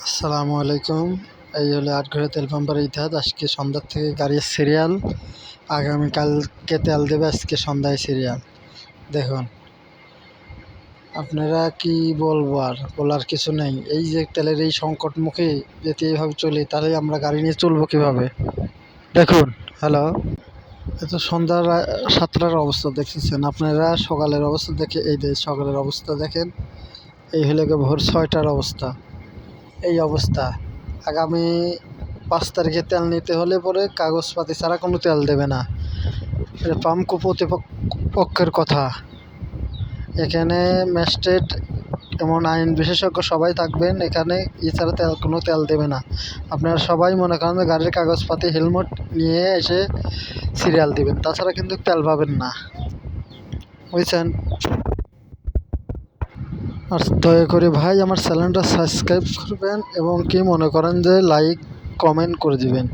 আসসালামু আলাইকুম। এই হলো আটঘরে তেল পাম্পের ইতিহাস। আজকে সন্ধ্যার থেকে গাড়ির সিরিয়াল, আগামীকালকে তেল দেবে, আজকে সন্ধ্যায় সিরিয়াল। দেখুন, আপনারা কি বলবো, আর বলার কিছু নেই। এই যে তেলের এই সংকট মুখে যদি এইভাবে চলি, তাহলে আমরা গাড়ি নিয়ে চলবো কিভাবে? দেখুন, হ্যালো, এত সন্ধ্যার 7টার অবস্থা দেখতেছেন আপনারা, সকালের অবস্থা দেখে এই যে সকালের অবস্থা দেখেন, এই হলো ভোর 6টার অবস্থা। এই অবস্থা আগামী 5 তারিখে তেল নিতে হলে পরে কাগজপাতি ছাড়া কোনো তেল দেবে না। এটা পাম্প কর্তৃপক্ষের কথা। এখানে ম্যাজিস্ট্রেট এমন আইন বিশেষজ্ঞ সবাই থাকবেন এখানে, এছাড়া কোনো তেল দেবে না। আপনারা সবাই মনে করেন যে গাড়ির কাগজপাতি হেলমেট নিয়ে এসে সিরিয়াল দিবেন, তাছাড়া কিন্তু তেল পাবেন না, বুঝছেন? আর দয়া করে ভাই আমার চ্যানেলটা সাবস্ক্রাইব করবেন এবং কি মনে করেন যে লাইক কমেন্ট করে দিবেন।